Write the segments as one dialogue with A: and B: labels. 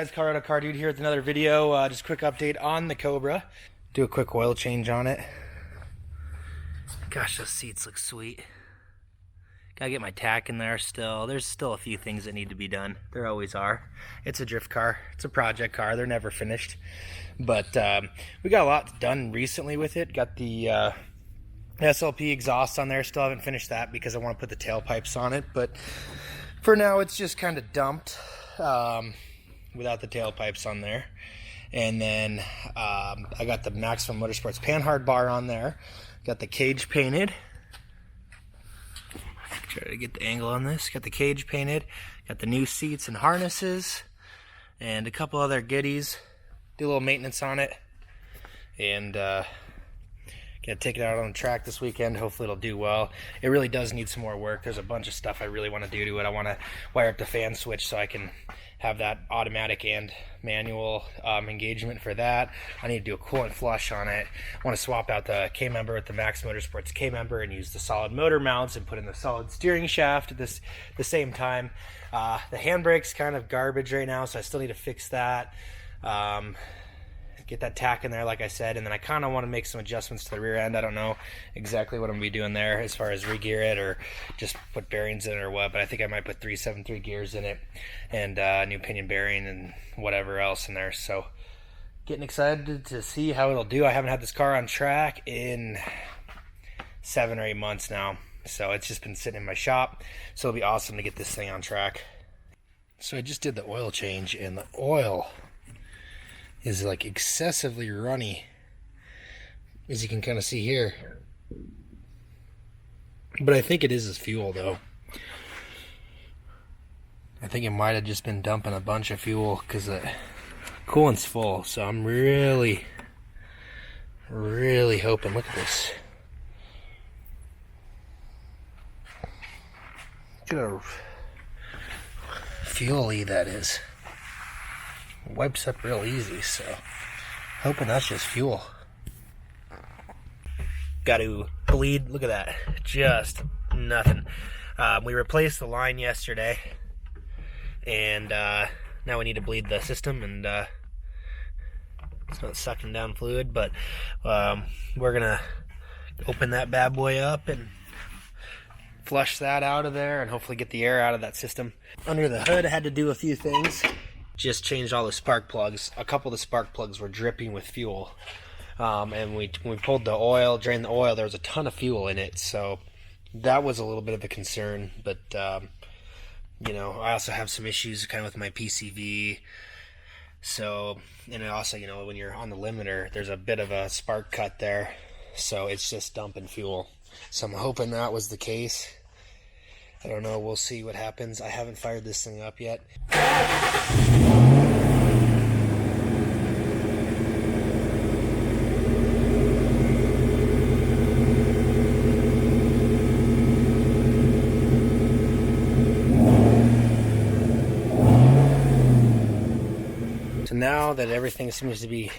A: guys, COCarDude here with another video. Just a quick update on the Cobra. Do a quick oil change on it. Gosh, those seats look sweet. Gotta get my tack in there still. There's still a few things that need to be done. There always are. It's a drift car. It's a project car. They're never finished. But we got a lot done recently with it. Got the SLP exhaust on there. Still haven't finished that because I want to put the tailpipes on it. But for now, it's just kind of dumped without the tailpipes on there. And then I got the Maximum Motorsports Panhard Bar on there. Got the cage painted. Try to get the angle on this. Got the cage painted. Got the new seats and harnesses. And a couple other goodies. Do a little maintenance on it. And gonna take it out on the track this weekend. Hopefully it'll do well. It really does need some more work. There's a bunch of stuff I really want to do to it. I want to wire up the fan switch so I can have that automatic and manual engagement for that. I need to do a coolant flush on it. I want to swap out the K-member with the Max Motorsports K-member and use the solid motor mounts and put in the solid steering shaft at the same time. The handbrake's kind of garbage right now, so I still need to fix that. Get that tack in there, like I said, and then I kind of want to make some adjustments to the rear end. I don't know exactly what I'm going to be doing there as far as re-gear it or just put bearings in it or what, but I think I might put 373 gears in it and new pinion bearing and whatever else in there. So getting excited to see how it'll do. I haven't had this car on track in 7 or 8 months now, so it's just been sitting in my shop, so it'll be awesome to get this thing on track. So I just did the oil change, and the oil is like excessively runny, as you can kind of see here. But I think it is fuel though. I think it might have just been dumping a bunch of fuel because the coolant's full. So I'm really hoping. Look at this. Look at how fuel-y that is. Wipes up real easy, so hoping that's just fuel. Got to bleed. Look at that, just nothing. We replaced the line yesterday, and now we need to bleed the system, and it's not sucking down fluid, but we're gonna open that bad boy up and flush that out of there and hopefully get the air out of that system. Under the hood, I had to do a few things. Just changed all the spark plugs. A couple of the spark plugs were dripping with fuel, and when we pulled the oil, drained the oil, there was a ton of fuel in it, so that was a little bit of a concern. But you know, I also have some issues kind of with my PCV, so, and also, you know, when you're on the limiter, there's a bit of a spark cut there, so it's just dumping fuel. So I'm hoping that was the case. I don't know, we'll see what happens. I haven't fired this thing up yet. So now that everything seems to be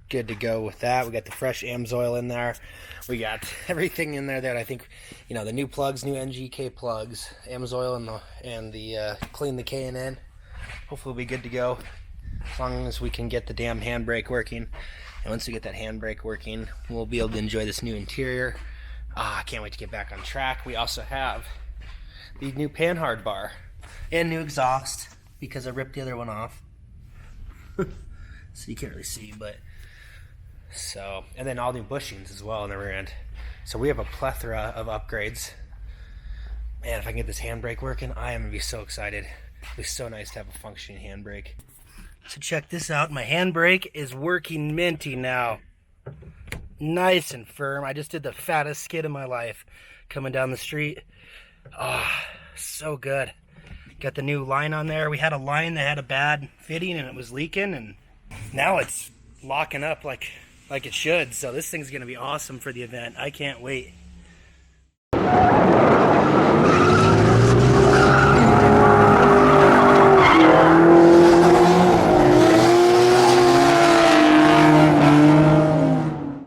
A: good to go with that, we got the fresh AMSOIL in there. We got everything in there that I think, you know, the new plugs, new NGK plugs, AMSOIL and the clean the K&N. Hopefully we'll be good to go as long as we can get the damn handbrake working. And once we get that handbrake working, we'll be able to enjoy this new interior. I can't wait to get back on track. We also have the new Panhard Bar and new exhaust because I ripped the other one off. So you can't really see, but so, and then all new bushings as well in the rear end. So we have a plethora of upgrades. Man, if I can get this handbrake working, I am going to be so excited. It'll be so nice to have a functioning handbrake. So check this out. My handbrake is working minty now. Nice and firm. I just did the fattest skid of my life coming down the street. Oh, so good. Got the new line on there. We had a line that had a bad fitting and it was leaking, and now it's locking up like it should. So this thing's gonna be awesome for the event. I can't wait.